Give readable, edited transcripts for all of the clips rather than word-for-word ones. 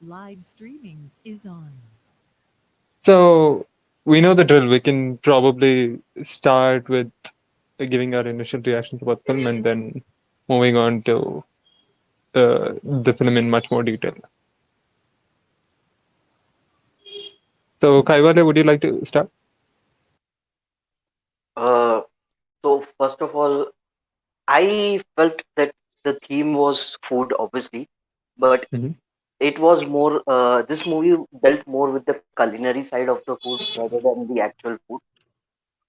Live streaming is on. So we know the drill. We can probably start with giving our initial reactions about film and then moving on to the film in much more detail. So Kaiwale, would you like to start? Uh, so first of all, I felt that the theme was food, obviously, but Hmm. it was more. This movie dealt more with the culinary side of the food rather than the actual food.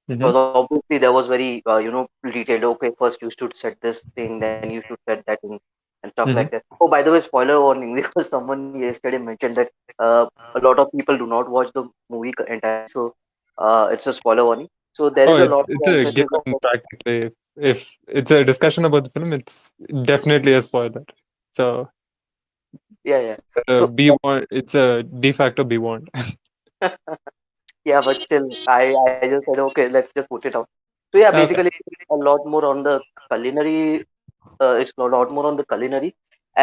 Hmm. Because obviously there was very, detailed. Okay, first you should set this thing, then you should set that thing, and stuff like that. Hmm. Oh, by the way, spoiler warning, because someone yesterday mentioned that a lot of people do not watch the movie entirely, so it's a spoiler warning. So there Oh, is a lot it's of a emphasis given of, practically. If it's a discussion about the film, it's definitely a spoiler. So yeah, yeah. So be warned. It's a de facto be warned. yeah, but still, I just said okay, let's just put it out. So yeah, Okay. basically, a lot more on the culinary. It's a lot more on the culinary,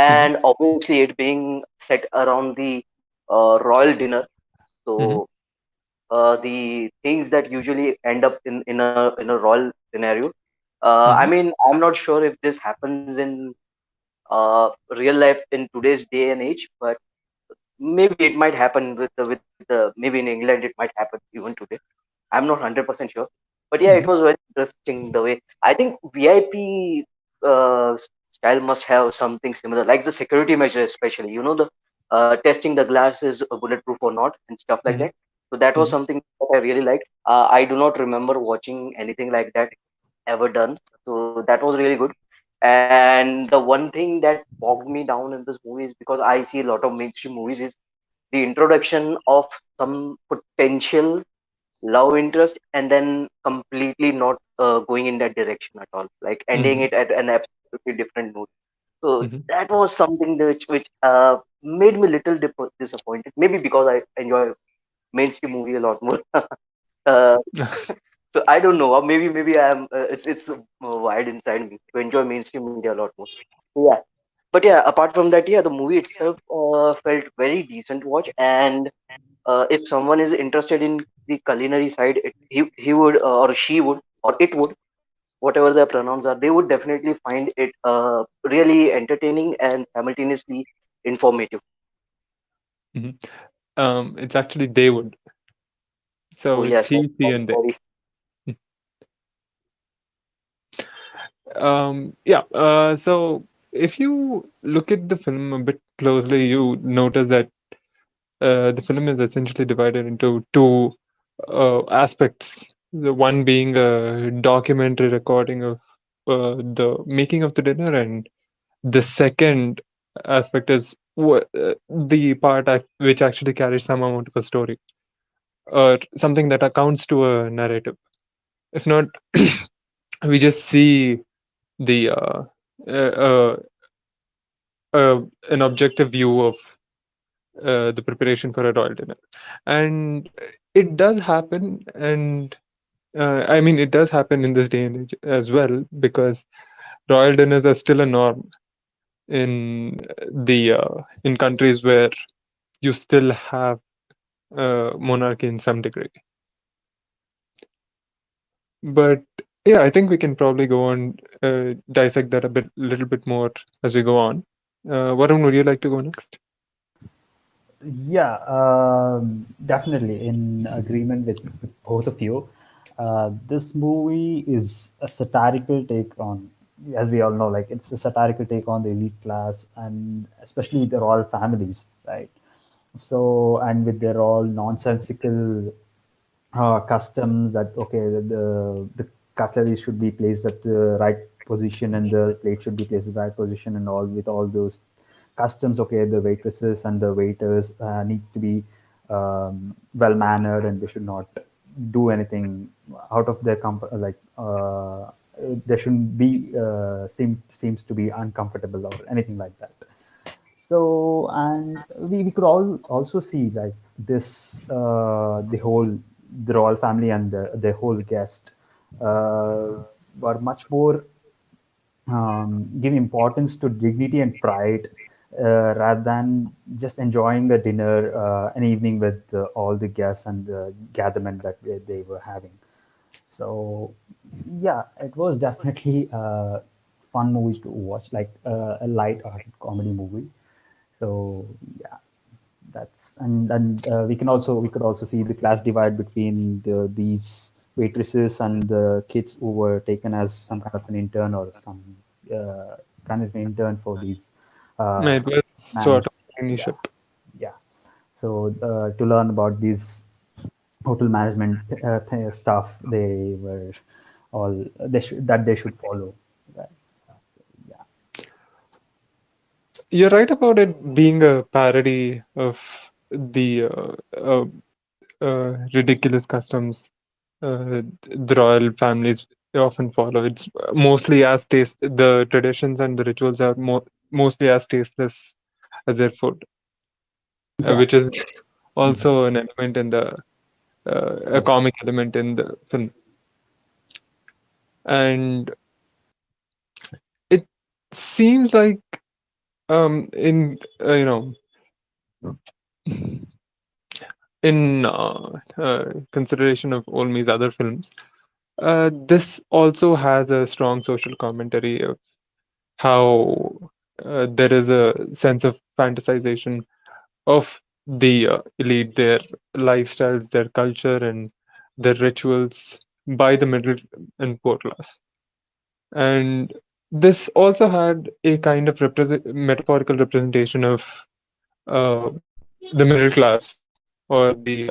Hmm. and obviously it being set around the royal dinner. Hmm. So the things that usually end up in a royal scenario. I Hmm. mean, I'm not sure if this happens in real life in today's day and age, but maybe it might happen with the maybe in England it might happen even today. I'm not 100% sure, but yeah, it Hmm. was very interesting the way. I think VIP style must have something similar, like the security measure, especially. You know, the testing the glass is bulletproof or not, and stuff like Hmm. that. So that was Hmm. something that I really liked. I do not remember watching anything like that ever done, so that was really good. And the one thing that bogged me down in this movie is because I see a lot of mainstream movies is the introduction of some potential love interest and then completely not going in that direction at all, like ending Hmm. it at an absolutely different note. So Hmm. that was something which made me little disappointed, maybe because I enjoy mainstream movie a lot more. uh, so I don't know, or maybe I'm it's wired inside me to enjoy mainstream media a lot more. So yeah, but yeah, apart from that, yeah, the movie itself felt very decent watch. And if someone is interested in the culinary side, he would or she would or it would, whatever their pronouns are, they would definitely find it really entertaining and simultaneously informative. Hmm. It's actually they would. Oh So it's yes, he, she, sorry, and they. sorry. Yeah. So if you look at the film a bit closely, you notice that the film is essentially divided into two aspects. The one being a documentary recording of the making of the dinner, and the second aspect is the part which actually carries some amount of a story or something that accounts to a narrative. If not, we just see the uh, uh, an objective view of the preparation for a royal dinner, and it does happen. And I mean, it does happen in this day and age as well because royal dinners are still a norm in in countries where you still have monarchy in some degree. But yeah, I think we can probably go on dissect that a little bit more as we go on. Varun, would you like to go next? Yeah, definitely in agreement with both of you. This movie is a satirical take on, as we all know, like it's a satirical take on the elite class and especially the royal families, right? So, and with their all nonsensical customs that okay, the cutlery should be placed at the right position and the plate should be placed at the right position and all with all those customs. Okay, the waitresses and the waiters need to be well mannered and they should not do anything out of their comfort. Like there shouldn't be seems to be uncomfortable or anything like that. So, and we could all also see like this, the royal family and the whole guest uh, were much more give importance to dignity and pride rather than just enjoying a dinner, an evening with all the guests and the gatherment that they were having. So, yeah, it was definitely a fun movie to watch, like a light-hearted comedy movie. So, yeah, that's and we could also see the class divide between these waitresses and the kids who were taken as some kind of an intern or some kind of an intern for these uh, It was sort managers. of Yeah, traineeship. yeah. So to learn about these hotel management stuff, they were all they should follow. Right? Yeah, You're right about it being a parody of the ridiculous customs the royal families often follow. It's mostly as taste. The traditions and the rituals are mostly as tasteless as their food, yeah. which is Mhm. also an element in the a Right. comic element in the film. And it seems like in in consideration of Olmi's other films, this also has a strong social commentary of how there is a sense of fantasization of the elite, their lifestyles, their culture, and their rituals by the middle and poor class. And this also had a kind of metaphorical representation of uh, the middle class or the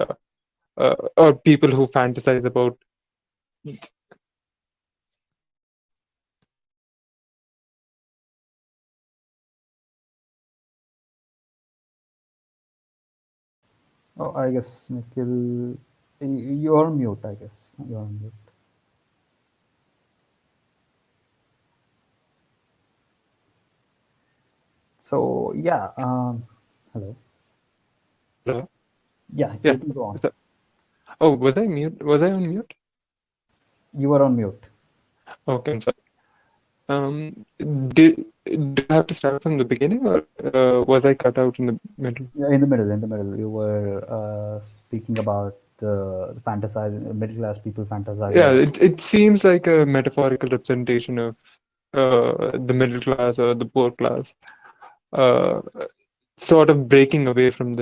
or people who fantasize about. Oh, I guess Nikhil, you're on mute. I guess you're on mute. So yeah, hello. Hello? Yeah, Yeah. you can go on. So- oh, was I mute? Was I on mute? You were on mute. Okay, I'm sorry. Did do I have to start from the beginning, or was I cut out in the middle? Yeah, in the middle, in the middle, you were speaking about the fantasize middle class people fantasizing Yeah, about. it seems like a metaphorical representation of the middle class or the poor class, uh, sort of breaking away from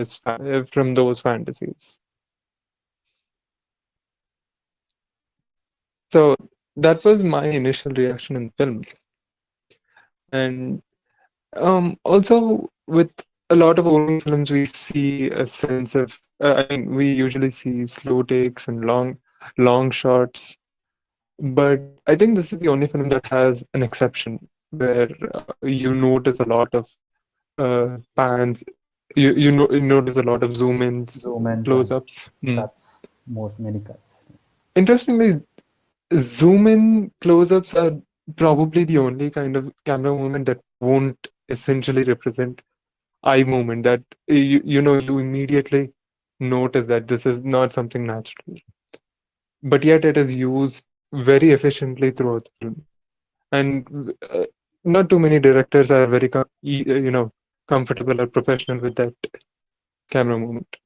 from those fantasies. So that was my initial reaction in the film, and also with a lot of Olmi films, we see a sense of. I mean, we usually see slow takes and long shots. But I think this is the only film that has an exception where you notice a lot of pans. You notice a lot of zoom ins, Zoom ins close and ups. Mm. cuts, most many cuts. Interestingly, zoom in close ups are probably the only kind of camera movement that won't essentially represent eye movement. That you immediately notice that this is not something natural, but yet it is used very efficiently throughout the film. And not too many directors are very comfortable or professional with that camera movement.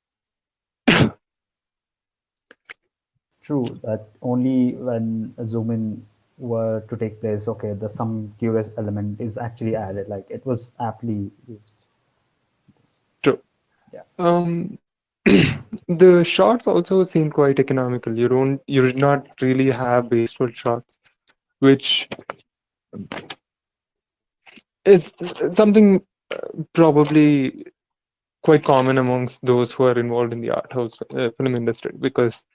True that only when a zoom in were to take place, okay, the some curious element is actually added. Like it was aptly used. True. Yeah. um the shots also seem quite economical. You did not really have wasteful shots, which is something probably quite common amongst those who are involved in the art house film industry, because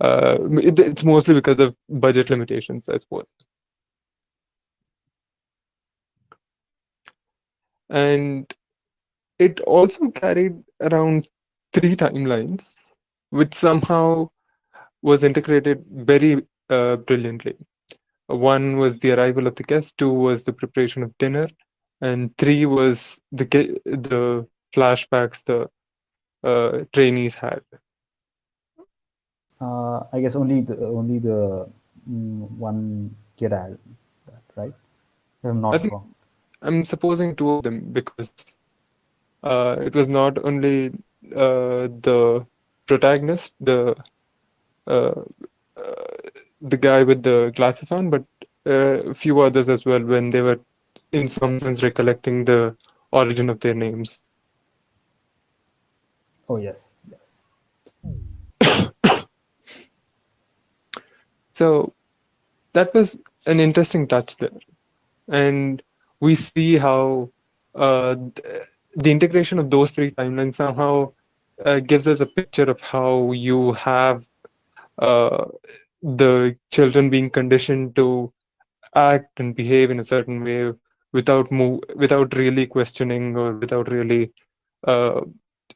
it's mostly because of budget limitations, I suppose. And it also carried around three timelines, which somehow was integrated very brilliantly. One was the arrival of the guest, two was the preparation of dinner, and three was the flashbacks the trainees had. I guess only the one kid added that, right? If I'm I not think wrong. I'm supposing two of them because It was not only the protagonist, uh, uh, the guy with the glasses on, but a few others as well when they were, in some sense, recollecting the origin of their names. Oh yes. So that was an interesting touch there. And we see how the integration of those three timelines somehow gives us a picture of how you have uh, the children being conditioned to act and behave in a certain way without really questioning or without really uh,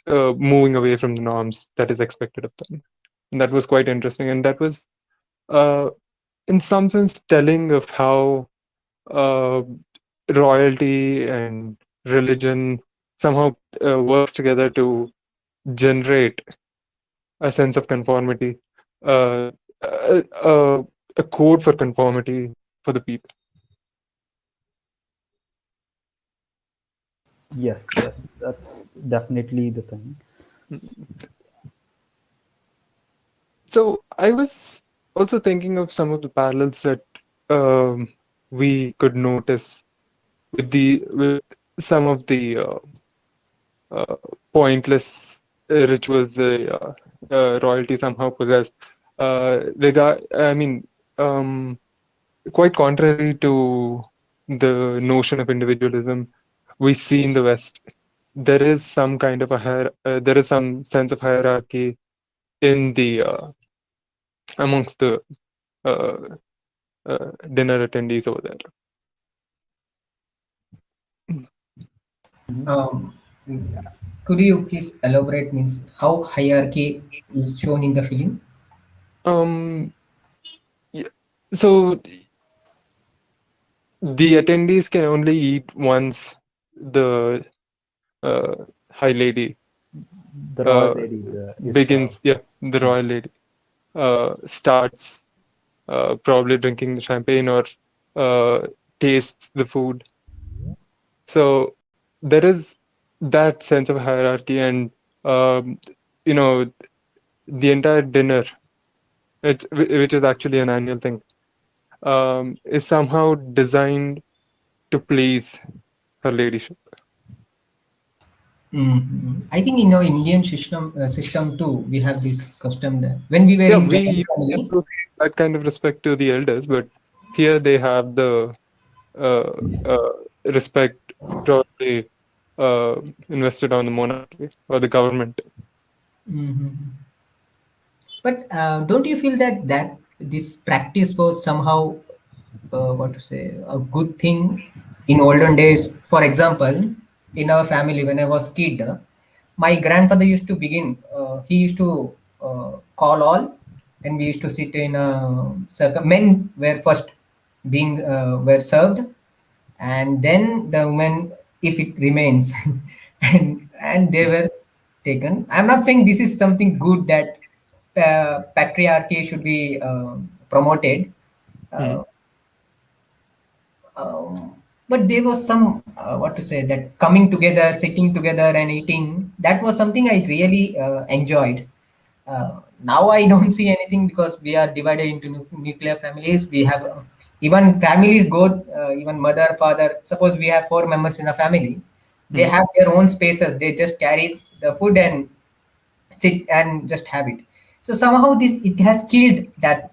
moving away from the norms that is expected of them. And that was quite interesting, and that was uh, in some sense telling of how uh, royalty and religion somehow works together to generate a sense of conformity, uh, a code for conformity for the people. Yes, yes, that's definitely the thing. So I was also thinking of some of the parallels that um, we could notice with some of the uh, pointless rituals the royalty somehow possessed. I mean, um, quite contrary to the notion of individualism we see in the West, there is some kind of there is some sense of hierarchy in the amongst the uh, dinner attendees over there. Mhm. Um, could you please elaborate means how hierarchy is shown in the film? Um, yeah, so the attendees can only eat once the uh, high lady The royal uh, lady is begins, yeah, the royal lady starts probably drinking the champagne or uh, tastes the food. So there is that sense of hierarchy, and um, you know, the entire dinner, which is actually an annual thing, is somehow designed to please her ladyship. I think in our Indian system too, we have this custom that when we were Yeah, in we joint used to family. show that kind of respect to the elders, but here they have the uh, uh, respect probably uh, invested on the monarchy or the government. Mhm. But don't you feel that this practice was somehow what to say a good thing in olden days? For example, in our family, when I was kid, my grandfather used to begin. He used to call all, and we used to sit in a circle. Men were first being were served, and then the women, if it remains, and they were taken. I'm not saying this is something good that patriarchy should be promoted, Mhm. uh, but there was some what to say that coming together, sitting together, and eating. That was something I really enjoyed. Now I don't see anything because we are divided into nuclear families. We have even families go even mother, father. Suppose we have four members in a family, they Mhm. have their own spaces. They just carry the food and sit and just have it. So somehow this it has killed that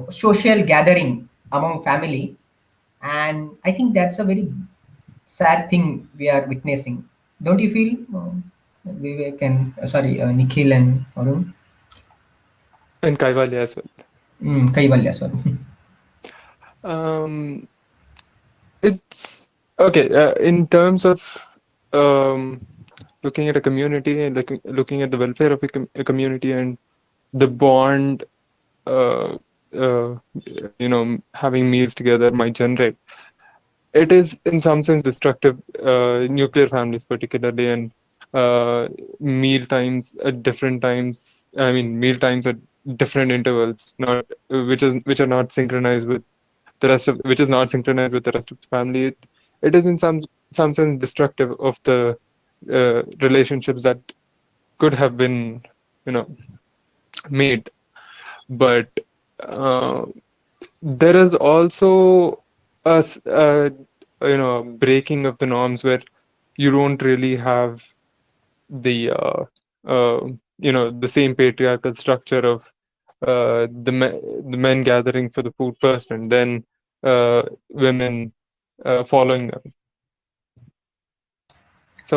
social gathering among family, and I think that's a very sad thing we are witnessing. Don't you feel, Vivek and Nikhil and Arun? And Kaivalya as well. Kaivalya, sorry. Um, it's okay. In terms of um, looking at a community and looking at the welfare of a community and the bond, uh, uh, having meals together might generate. It is in some sense destructive, nuclear families particularly, and meal times at different times. I mean, meal times at different intervals, not which are not synchronized with which is not synchronized with the rest of the family. It is in some sense destructive of the relationships that could have been, you know, made. But uh, there is also breaking of the norms where you don't really have the the same patriarchal structure of the men gathering for the food first and then women following them.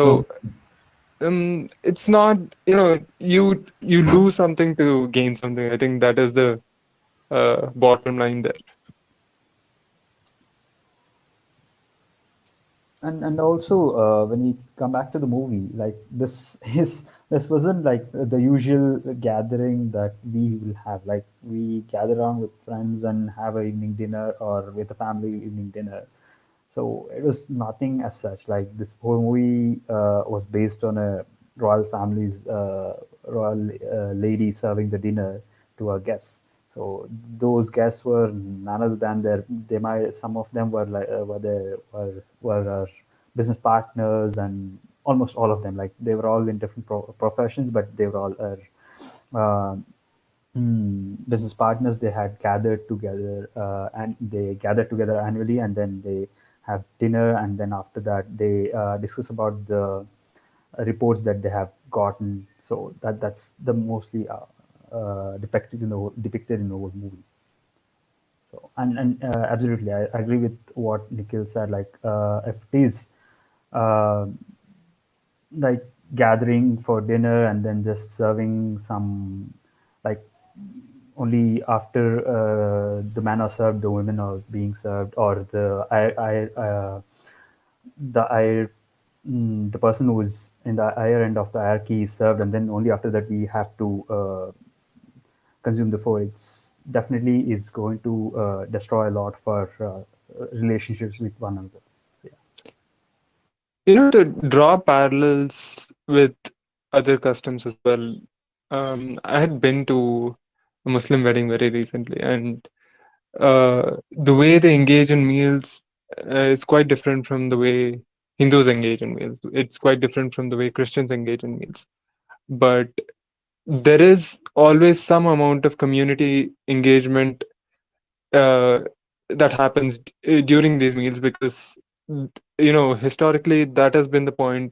True. So it's not, you lose something to gain something. I think that is the bottom line there. And also when we come back to the movie, like this is this wasn't like the usual gathering that we will have. Like we gather around with friends and have a evening dinner, or with a family evening dinner. So it was nothing as such. Like this whole movie was based on a royal family's royal lady serving the dinner to her guests. So those guests were none other than they might, some of them were like were business partners, and almost all of them, like they were all in different professions, but they were all uh, business partners. They had gathered together, and they gathered together annually, and then they have dinner, and then after that they discuss about the reports that they have gotten. So that's the mostly depicted in the whole movie. So and absolutely, I agree with what Nikhil said. Like if it is uh, like gathering for dinner and then just serving some, like only after the men are served, the women are being served, or the person who is in the higher end of the hierarchy is served, and then only after that we have to consume the food. It's definitely is going to destroy a lot for relationships with one another. So, To draw parallels with other customs as well, I had been to a Muslim wedding very recently, and the way they engage in meals is quite different from the way Hindus engage in meals. It's quite different from the way Christians engage in meals. But there is always some amount of community engagement uh, that happens during these meals because, historically that has been the point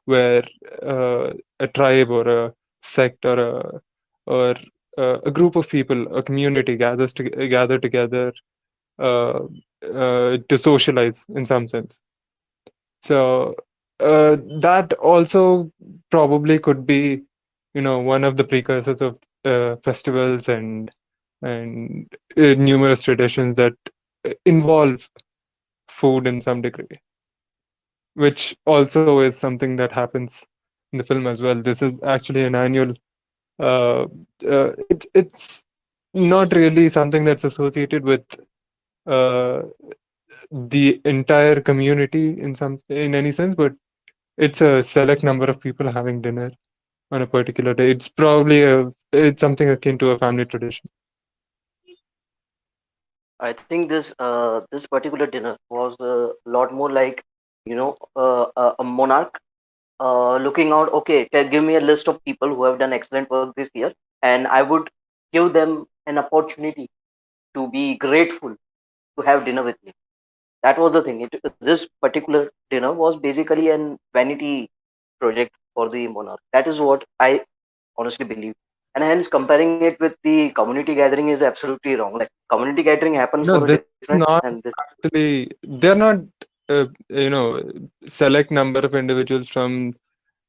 where a tribe or a sect or a group of people, a community gather together uh, to socialize in some sense. So that also probably could be, one of the precursors of festivals and numerous traditions that involve food in some degree, which also is something that happens in the film as well. This is actually an annual. It's not really something that's associated with uh, the entire community in any sense, but it's a select number of people having dinner on a particular day. It's something akin to a family tradition. I think this particular dinner was a lot more like, a monarch looking out. Okay, give me a list of people who have done excellent work this year, and I would give them an opportunity to be grateful to have dinner with me. That was the thing. This particular dinner was basically an vanity project for the monarch. That is what I honestly believe. And hence, comparing it with the community gathering is absolutely wrong. Like, community gathering happens No, for a this different, is not and this. actually, they're not, select number of individuals from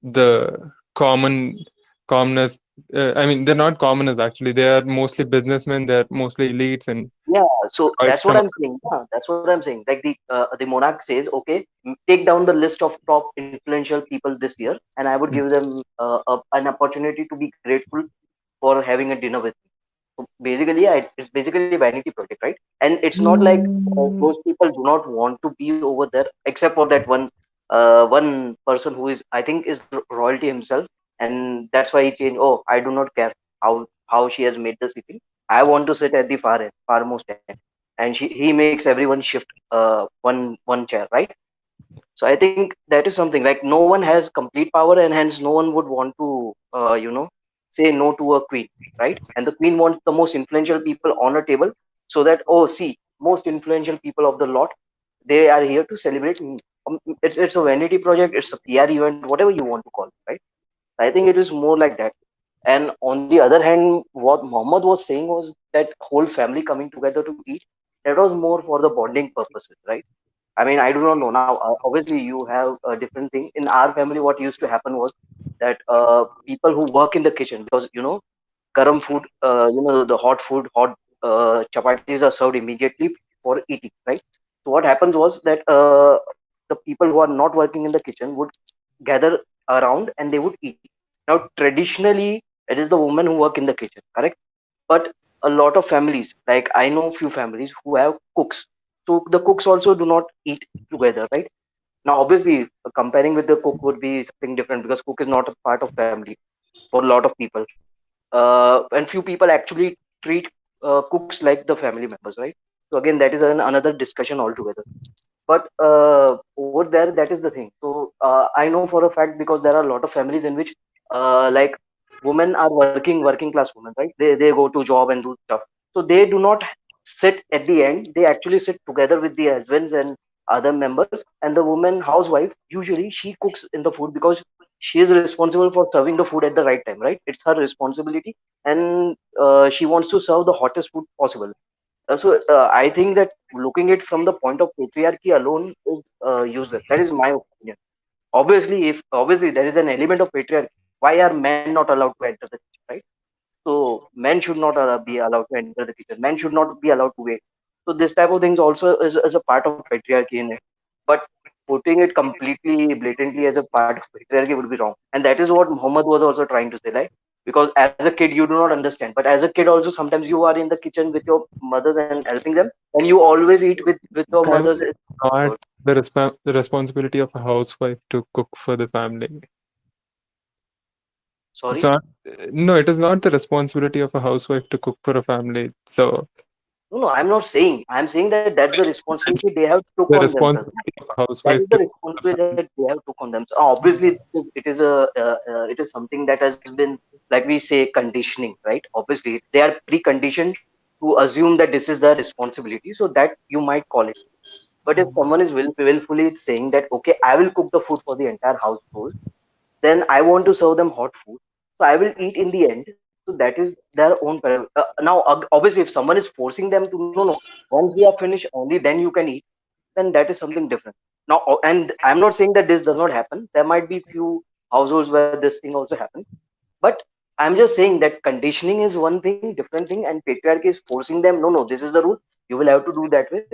the commoners. I mean, they're not commoners actually. They are mostly businessmen. They're mostly elites and Yeah, so right that's what from. I'm saying. Yeah, that's what I'm saying. Like the monarch says, okay, take down the list of top influential people this year, and I would give them an opportunity to be grateful for having a dinner with me. So basically, yeah, it's basically a vanity project, right? And it's not like Mm, those people do not want to be over there, except for that one person who is, I think, is royalty himself, and that's why he changed. Oh, I do not care how she has made the seating. I want to sit at the farmost end, and he makes everyone shift one chair, right? So I think that is something like no one has complete power, and hence no one would want to, say no to a queen, right? And the queen wants the most influential people on a table, so that, oh, see, most influential people of the lot, they are here to celebrate me. It's a vanity project, it's a PR event, whatever you want to call it, right? I think it is more like that. And on the other hand, what Muhammad was saying was that whole family coming together to eat, that was more for the bonding purposes, right? I mean, I do not know. Now, obviously, you have a different thing. In our family, what used to happen was that people who work in the kitchen, because, garam food, the hot food, hot chapatis are served immediately for eating, right? So what happens was that the people who are not working in the kitchen would gather around and they would eat. Now, traditionally, it is the women who work in the kitchen, correct? But a lot of families, like I know few families who have cooks, so the cooks also do not eat together, right? Now, obviously, comparing with the cook would be something different because cook is not a part of family for a lot of people, and few people actually treat cooks like the family members, right? So again, that is another discussion altogether. But over there, that is the thing. So I know for a fact, because there are a lot of families in which like women are working class women, right? They go to job and do stuff, so they do not sit at the end. They actually sit together with the husbands and other members, and the woman housewife, usually she cooks in the food because she is responsible for serving the food at the right time, right? It's her responsibility, and she wants to serve the hottest food possible. I think that looking it from the point of patriarchy alone is useless. That is my opinion. Obviously there is an element of patriarchy, why are men not allowed to enter the kitchen, right? So men should not be allowed to enter the kitchen. Men should not be allowed to wait. So this type of things also is a part of patriarchy in it. But putting it completely blatantly as a part of patriarchy would be wrong. And that is what Muhammad was also trying to say, right? Because as a kid you do not understand. But as a kid also sometimes you are in the kitchen with your mothers and helping them, and you always eat with your Kind of mothers. It's not good. the responsibility of a housewife to cook for the family. It's Sorry. not. No, it is not the responsibility of a housewife to cook for a family. So No, I'm not saying. I'm saying that that's the responsibility they have took the on themselves. responsibility of a That is housewife the to cook for the responsibility that family. they have took on them. So obviously, it is something that has been, like we say, conditioning, right? Obviously, they are preconditioned to assume that this is their responsibility, so that you might call it. But if someone is willfully saying that, okay, I will cook the food for the entire household, then I want to serve them hot food, so I will eat in the end. So that is their own now. Obviously, if someone is forcing them to, no, no, once we are finished, only then you can eat, then that is something different. Now, and I'm not saying that this does not happen. There might be few households where this thing also happens, but I'm just saying that conditioning is one thing, different thing, and patriarchy is forcing them. No, no, this is the rule. You will have to do that way.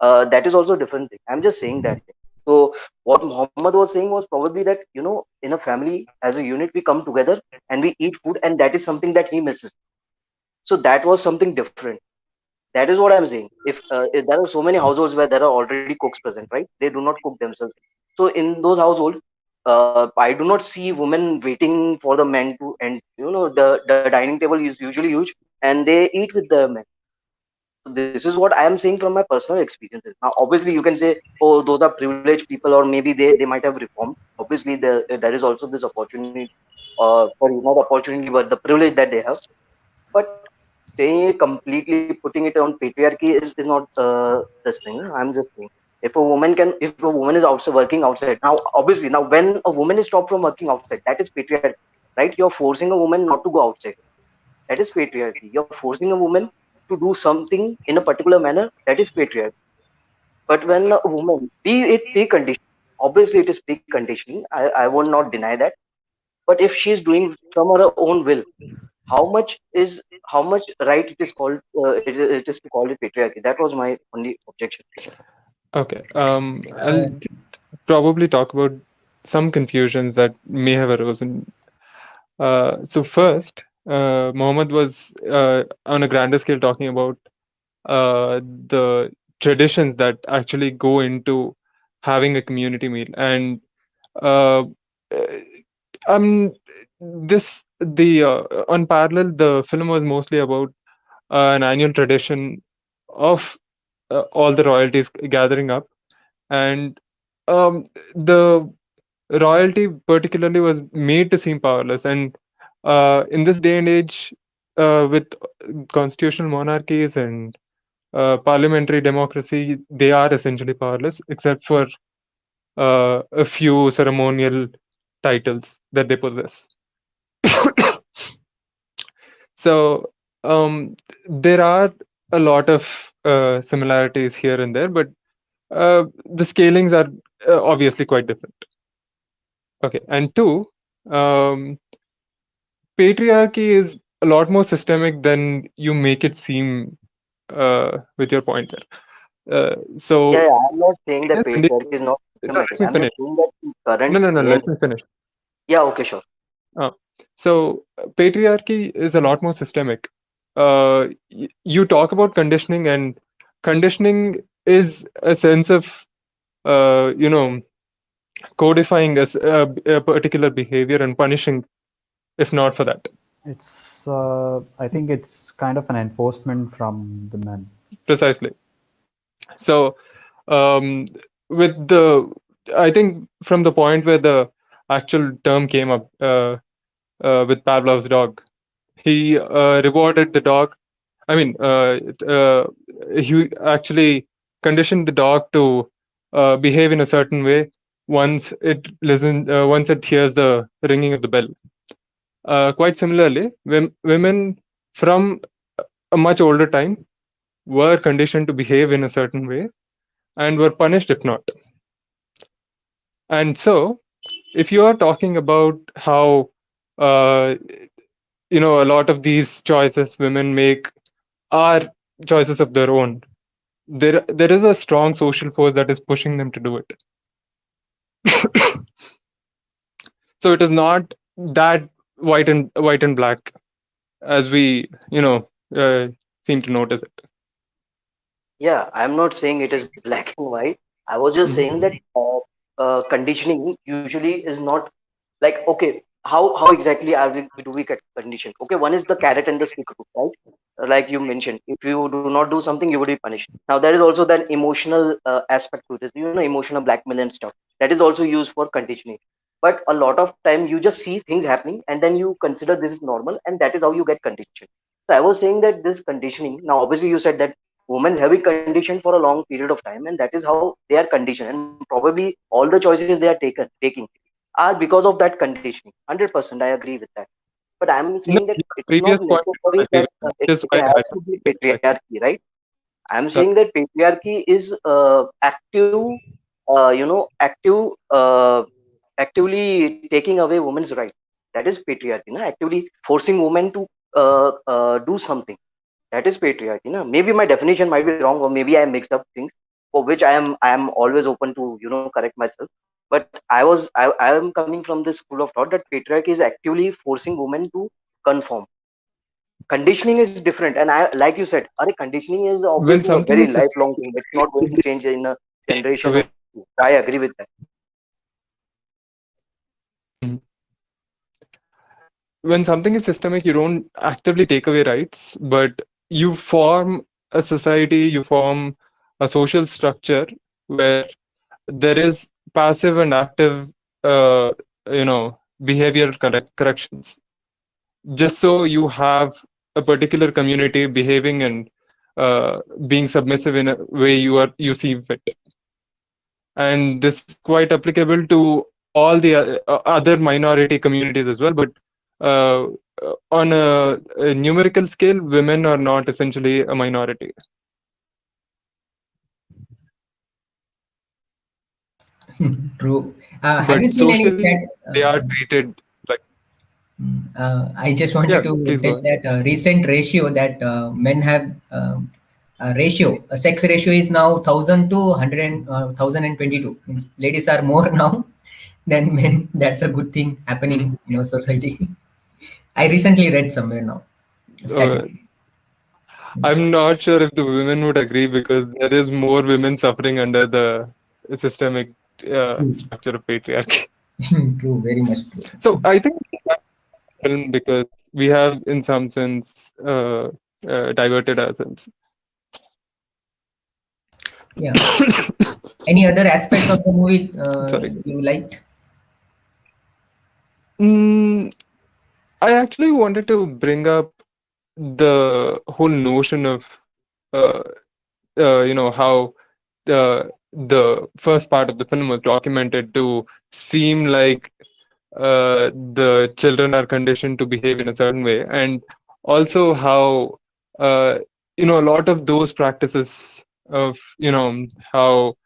That is also a different thing. I'm just saying that thing. So what Muhammad was saying was probably that, in a family as a unit we come together and we eat food, and that is something that he misses. So that was something different. That is what I'm saying. If there are so many households where there are already cooks present, right? They do not cook themselves. So in those households, I do not see women waiting for the men to, and the dining table is usually huge, and they eat with the men. So this is what I am saying from my personal experiences. Now, obviously, you can say, oh, those are privileged people, or maybe they might have reformed. Obviously, there is also this opportunity, sorry, not opportunity, but the privilege that they have. But saying it completely, putting it on patriarchy is not this thing. I'm just saying, if a woman is outside working outside, now obviously, now when a woman is stopped from working outside, that is patriarchy, right? You're forcing a woman not to go outside. That is patriarchy. You're forcing a woman to do something in a particular manner. That is patriarchy. But when a woman, be it preconditioned, obviously it is preconditioning. I will not deny that. But if she is doing from her own will, how much right it is called, it is to call it patriarchy. That was my only objection. Okay. I'll probably talk about some confusions that may have arisen. So first, Mohammed was on a grander scale talking about the traditions that actually go into having a community meal, and uh, uh, um, this the unparalleled. The film was mostly about an annual tradition of all the royalties gathering up, and the royalty particularly was made to seem powerless, and in this day and age, with constitutional monarchies and parliamentary democracy, they are essentially powerless, except for a few ceremonial titles that they possess. So there are a lot of similarities here and there, but the scalings are obviously quite different. Okay, and two, um, patriarchy is a lot more systemic than you make it seem with your point there. Yeah, So yeah, I'm not saying in that this Indian, patriarchy is not no, systematic. let me I'm just finish. saying that in current No, day and let me finish. yeah, okay, sure. Uh, patriarchy is a lot more systemic. You talk about conditioning, and conditioning is a sense of you know, codifying a particular behavior and punishing if not for that. It's I think it's kind of an enforcement from the men. Precisely. So um, with the, I think from the point where the actual term came up with Pavlov's dog, he rewarded the dog. I mean, he actually conditioned the dog to behave in a certain way once it hears the ringing of the bell. Quite similarly, women from a much older time were conditioned to behave in a certain way and were punished if not. And so, if you are talking about how uh, a lot of these choices women make are choices of their own, there is a strong social force that is pushing them to do it. So it is not that white and black as we uh, seem to notice it. Yeah, I'm not saying it is black and white. I was just saying that conditioning usually is not like, okay, how exactly are we do we get conditioned? Okay, one is the carrot and the stick rule, right? Like you mentioned, if you do not do something, you will be punished. Now there is also that emotional aspect to this, emotional blackmail and stuff. That is also used for conditioning. But a lot of time you just see things happening and then you consider this is normal, and that is how you get conditioned. So I was saying that this conditioning. Now, obviously, you said that women have been conditioned for a long period of time, and that is how they are conditioned. And probably all the choices they are taking are because of that conditioning. 100%, I agree with that. But I'm saying No, that your it's not previous point I necessary don't agree that with, it, which is it why I has to be highlighted it. patriarchy, right? I'm saying Sorry. that patriarchy is active, actively taking away women's right. That is patriarchy, na? Actively forcing women to do something. That is patriarchy, na? Maybe my definition might be wrong, or maybe I mixed up things, for which I am always open to correct myself. But I am coming from this school of thought that patriarchy is actively forcing women to conform. Conditioning is different, and I, like you said, conditioning is When obviously a something very is lifelong thing. It's not going to systematically change in a taken generation or away, two. I agree with that. Mhm. When something is systemic, you don't actively take away rights, but you form a society, you form a social structure where there is passive and active, uh, behavior corrections, just so you have a particular community behaving and being submissive in a way you see fit. And this is quite applicable to all the other minority communities as well. But uh, on a numerical scale, women are not essentially a minority, True. Have you but seen any socially stat? they are treated like. I just wanted Yeah, to please go tell ahead. that recent ratio that men have a sex ratio is now 1000 to 100 and 1022. Means ladies are more now than men. That's a good thing Mhm. happening in our society. I recently read somewhere now. Uh, Statistics. I'm not sure if the women would agree because there is more women suffering under the systemic True. structure of patriarchy. True, very much true. So I think film because we have, in some sense, diverted ourselves. Yeah. Any other aspects of the movie Sorry. you liked? Mm, I actually wanted to bring up the whole notion of uh, how the first part of the film was documented to seem like the children are conditioned to behave in a certain way, and also how uh, a lot of those practices of how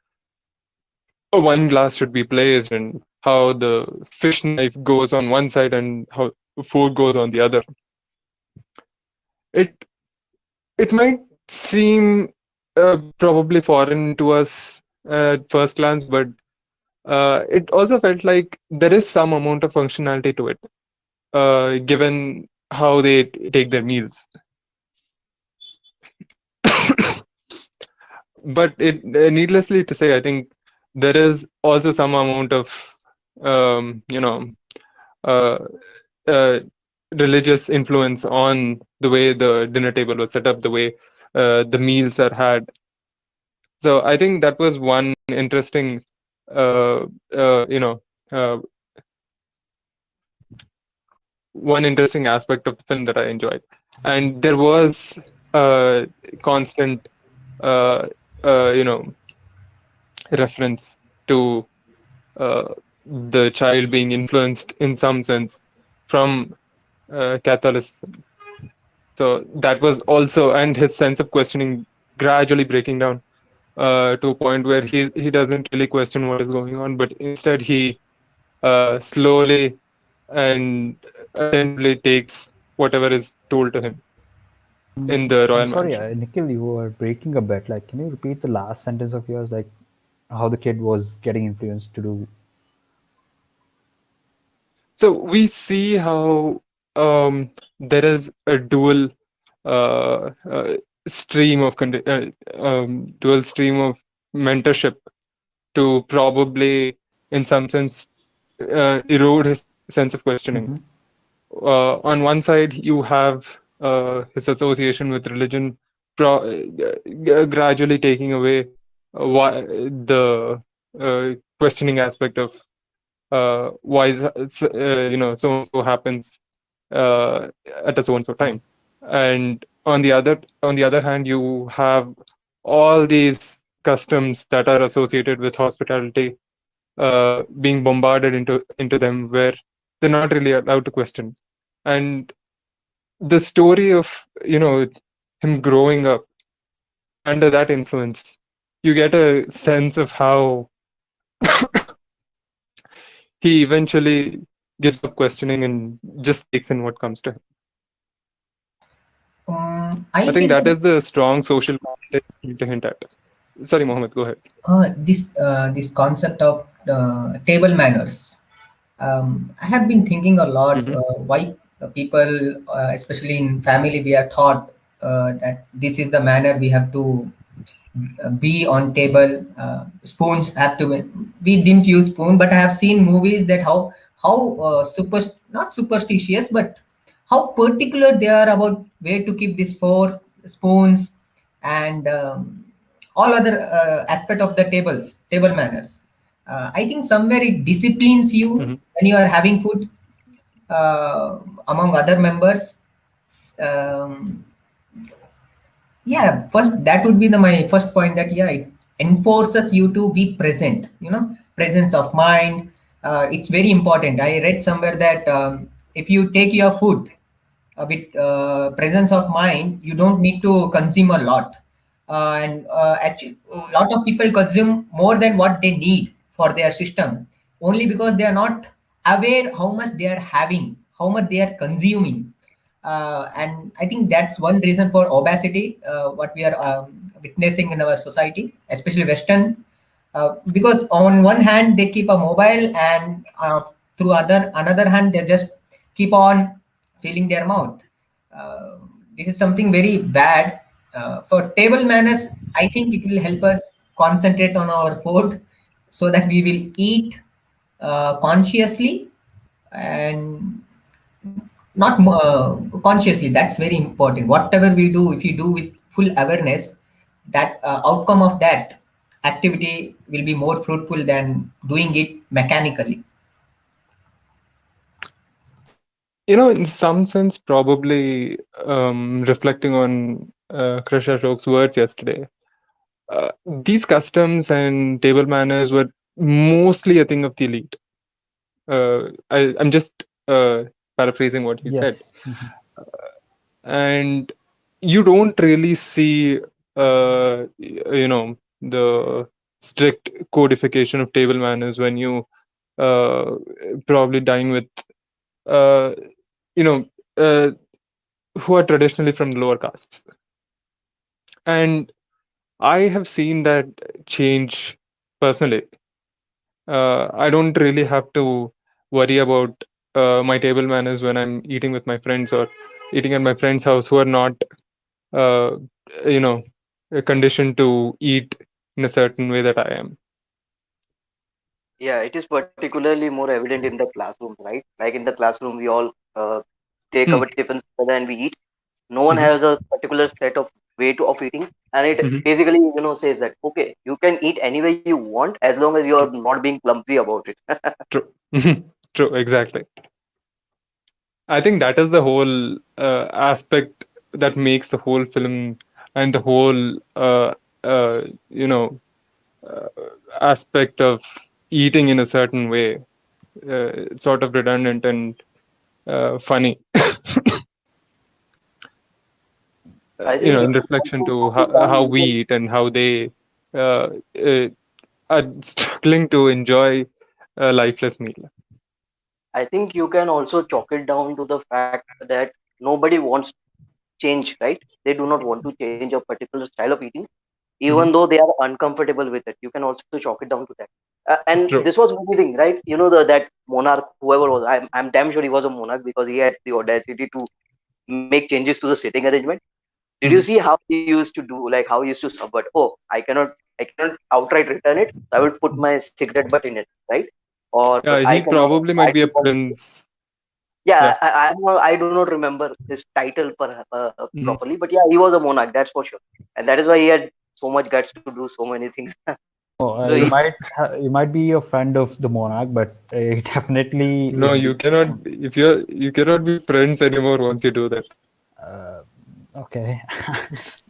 a wine glass should be placed and how the fish knife goes on one side and how food goes on the other. It it might seem probably foreign to us at first glance, but it also felt like there is some amount of functionality to it, given how they take their meals. But needlessly to say, I think there is also some amount of um, you know uh, uh, religious influence on the way the dinner table was set up, the way the meals are had. So I think that was one interesting, uh, uh, you know, uh, one interesting aspect of the film that I enjoyed. And there was constant, uh, you know, reference to the child being influenced in some sense from Catholicism. So that was also, and his sense of questioning gradually breaking down to a point where he doesn't really question what is going on, but instead he slowly and attentively takes whatever is told to him in the I'm royal sorry, mansion. Nikhil, you were breaking a bit. Like, can you repeat the last sentence of yours? Like, how the kid was getting influenced to do. So we see how there is a uh, uh, dual stream of mentorship to probably, in some sense, erode his sense of questioning. Hmm. On one side, you have his association with religion gradually taking away the questioning aspect of why so and so happens uh, at a so and so time. And on the other hand, you have all these customs that are associated with hospitality being bombarded into them, where they're not really allowed to question. And the story of him growing up under that influence, you get a sense of how he eventually gives up questioning and just takes in what comes to him. I I think feel that is the strong social commentary to hint at. Sorry, Mohammed, go ahead. this concept of table manners. I have been thinking a lot Hmm. why people, especially in family, we are taught that this is the manner we have to be on table. Spoons have to be. We didn't use spoon, but I have seen movies that how not superstitious, but how particular they are about where to keep these fork, spoons, and all other aspect of the table manners. I think somewhere it disciplines you Hmm. when you are having food uh, among other members. Um, yeah, first that would be my first point, that yeah, it enforces you to be present, presence of mind. It's very important. I read somewhere that if you take your food with presence of mind, you don't need to consume a lot. And actually a lot of people consume more than what they need for their system, only because they are not aware how much they are having, how much they are consuming. And I think that's one reason for obesity, what we are witnessing in our society, especially Western. Because on one hand they keep a mobile, and through other another hand they just keep on filling their mouth. Uh, this is something very bad. For table manners, I think it will help us concentrate on our food, so that we will eat consciously, and not consciously. That's very important. Whatever we do, if you do with full awareness, that outcome of that activity will be more fruitful than doing it mechanically. In some sense, probably reflecting on Krish Ashok's words yesterday, these customs and table manners were mostly a thing of the elite. I'm just paraphrasing what he said. Yes. Mhm. And you don't really see, the strict codification of table manners when you uh, probably dine with, uh, you know, uh, who are traditionally from lower castes. And I have seen that change personally. I don't really have to worry about my table manners when I'm eating with my friends or eating at my friend's house who are not, uh, you know, conditioned to eat in a certain way that I am. Yeah, it is particularly more evident in the classroom, right? Like in the classroom, we all take Hmm. our tiffins together and we eat. No one Hmm. has a particular set of way to of eating, and it Hmm. basically says that okay, you can eat any way you want as long as you are True. not being clumsy about it. True. True. Exactly. I think that is the whole aspect that makes the whole film and the whole, uh, you know, uh, aspect of eating in a certain way sort of redundant and funny. I think In we reflection also to took it down how we even. eat and how they uh, uh, are struggling to enjoy a lifeless meal. I think you can also chalk it down to the fact that nobody wants change, right? They do not want to change a particular style of eating, even Hmm. though they are uncomfortable with it. You can also chalk it down to that. And True. this was one thing, right? That monarch, whoever was, I'm damn sure he was a monarch because he had the audacity to make changes to the sitting arrangement. Did you Hmm. see how he used to do, like how he used to subvert? Oh, I cannot outright return it. I will put my cigarette butt in it, right? Or I He cannot. probably I might be a don't want. prince. Yeah, Yeah. I do not remember his title Hmm. properly, but yeah, he was a monarch, that's for sure, and that is why he had so much guts to do so many things. Oh, So you he, might be a friend of the monarch, but definitely No, would you be. cannot. If you cannot be friends anymore once you do that. Uh, okay.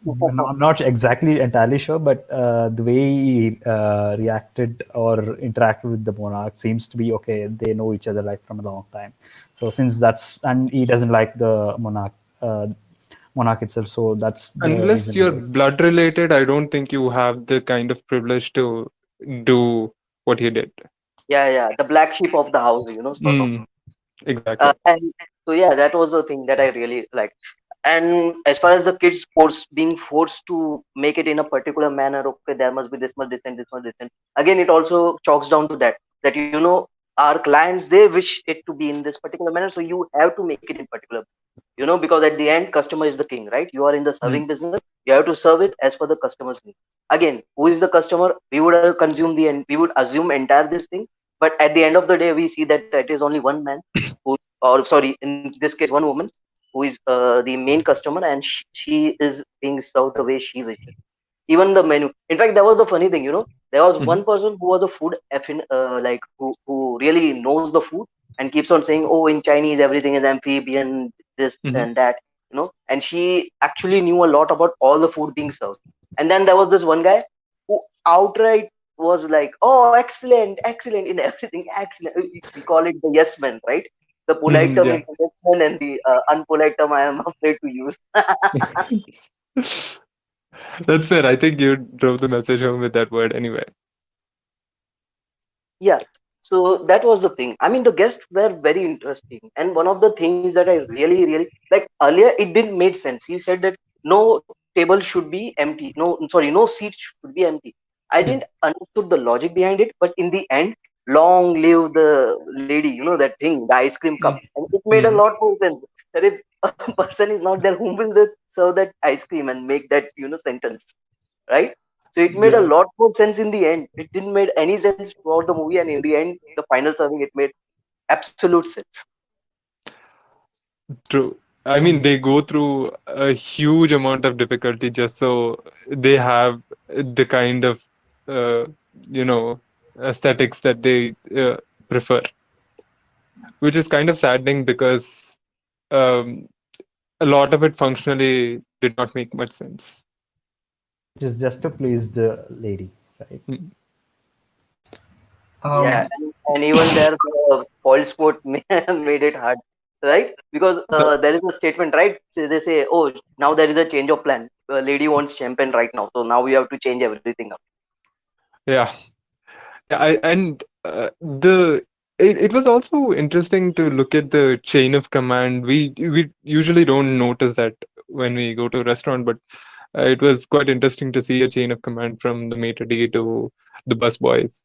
No, I'm not exactly entirely sure, but the way he reacted or interacted with the monarch seems to be okay. They know each other like from a long time. So since that's and he doesn't like the monarch itself, so that's the Unless reason, I you're guess. blood related, I don't think you have the kind of privilege to do what he did. yeah, the black sheep of the house, sort of. Mm, exactly. And so yeah, that was the thing that I really like. And as far as the kids being forced to make it in a particular manner, okay, there must be this much distance, this much distance. Again, it also chalks down to that our clients, they wish it to be in this particular manner, so you have to make it in particular, because at the end, customer is the king, right? You are in the Mm, serving business, you have to serve it as per the customer's need. Again, who is the customer? We would consume we would assume entire this thing, but at the end of the day, we see that it is only one man who, or sorry, in this case, one woman who is the main customer, and she is being served the way she wishes. Even the menu. In fact, that was the funny thing. There was mhm, one person who was a food like who really knows the food and keeps on saying, "Oh, in Chinese, everything is amphibian, this mhm, and that." And she actually knew a lot about all the food being served. And then there was this one guy who outright was like, "Oh, excellent, excellent in everything, excellent." We call it the yes man, right? The polite mhm, term yeah. is the yes man, and the unpolite term I am afraid to use. That's fair. I think you drove the message home with that word anyway. Yeah. So that was the thing. I mean, the guests were very interesting. And one of the things that I really, really like earlier, it didn't make sense. He said that no table should be empty. No, sorry, no seats should be empty. I Mm, didn't understood the logic behind it, but in the end, long live the lady, that thing, the ice cream cup. mm, And it made a mm, lot more sense that if a person is not there, whom will they serve that ice cream and make that, sentence, right? So it made a yeah, lot more sense in the end. It didn't make any sense throughout the movie, and in the end, the final serving, it made absolute sense. true. I mean, they go through a huge amount of difficulty just so they have the kind of uh, you know, aesthetics that they prefer, which is kind of saddening because um, a lot of it functionally did not make much sense. Which is just to please the lady, right? Mm. Yeah, Um, and even there, the foil sport made it hard, right? Because The, there is a statement, right? So they say, "Oh, now there is a change of plan. Lady wants champion right now, so now we have to change everything up." yeah, yeah, and it was also interesting to look at the chain of command. We usually don't notice that when we go to a restaurant, but it was quite interesting to see a chain of command from the maitre d' to the busboys.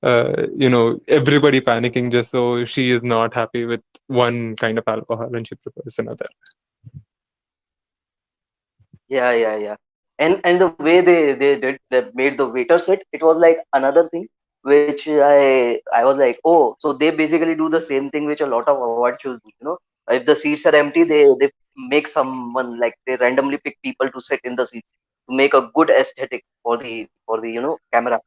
Everybody panicking just so she is not happy with one kind of alcohol and she prefers another. Yeah, yeah, yeah. And the way they made the waiter sit, it was like another thing which I was like, oh, so they basically do the same thing which a lot of award shows do. If the seats are empty, they make someone like they randomly pick people to sit in the seats to make a good aesthetic for the camera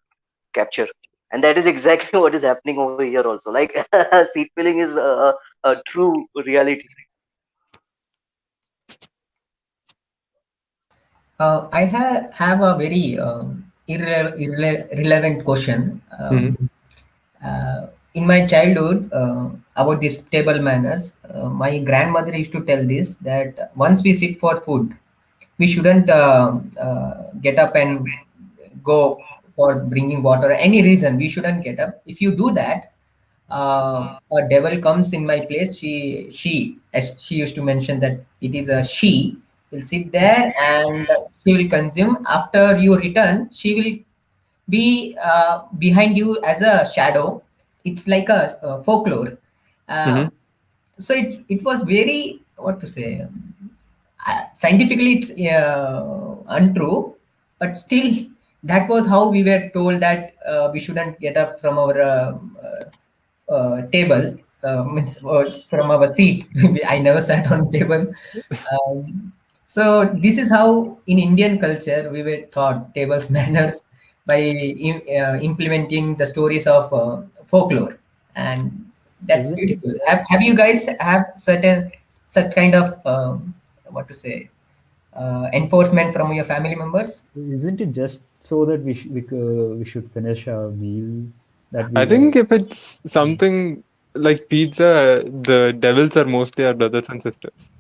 capture. And that is exactly what is happening over here also. Like seat filling is a true reality. I have a very irrelevant question. Hmm. In my childhood, about this table manners, my grandmother used to tell this that once we sit for food, we shouldn't get up and go for bringing water. Any reason we shouldn't get up. If you do that, a devil comes in my place. She, as she used to mention that it is a she, will sit there and she will consume. After you return, she will be behind you as a shadow. It's like a folklore. Hmm. Uh, so it was very, what to say, scientifically it's untrue, but still that was how we were told that we shouldn't get up from our table, means from our seat. I never sat on table. So this is how in Indian culture we were taught tables manners by implementing the stories of folklore, and that's Isn't it beautiful. just Have you guys have certain such kind of what to say, enforcement from your family members? isn't it just so that we should finish our meal that we I were think if it's something like pizza, the devils are mostly our brothers and sisters.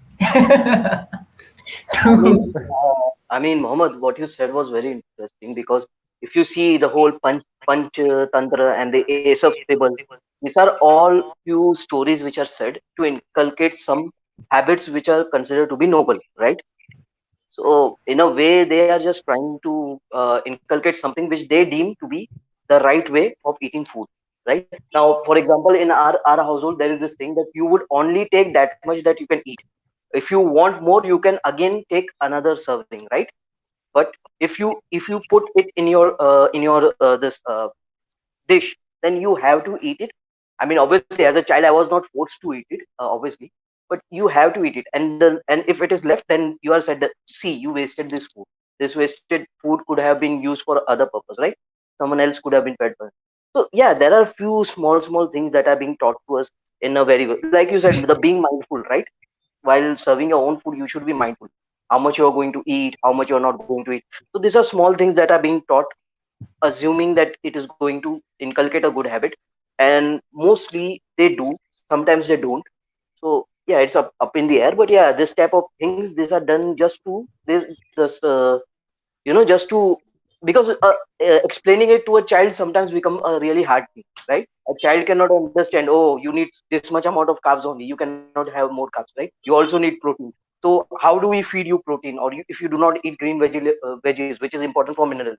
I mean, Mohammed, what you said was very interesting because if you see the whole punch tantra and the ace of table, these are all few stories which are said to inculcate some habits which are considered to be noble, right? So in a way, they are just trying to inculcate something which they deem to be the right way of eating food, right? Now, for example, in our household, there is this thing that you would only take that much that you can eat. If you want more, you can again take another serving, right? But if you put it in your this dish, then you have to eat it. I mean, obviously, as a child, I was not forced to eat it, obviously, but you have to eat it. And if it is left, then you are said that, see, you wasted this food. This wasted food could have been used for other purpose, right? Someone else could have been fed for it. So yeah, there are few small things that are being taught to us in a very, like you said, the being mindful, right? While serving your own food, you should be mindful how much you are going to eat, how much you are not going to eat. So these are small things that are being taught, assuming that it is going to inculcate a good habit, and mostly they do. Sometimes they don't. So yeah, it's up in the air. But yeah, this type of things, these are done just to this just to, because explaining it to a child sometimes become a really hard thing, right? A child cannot understand, oh, you need this much amount of carbs only, you cannot have more carbs, right? You also need protein. So how do we feed you protein? Or if you do not eat green veggies, which is important for mineral,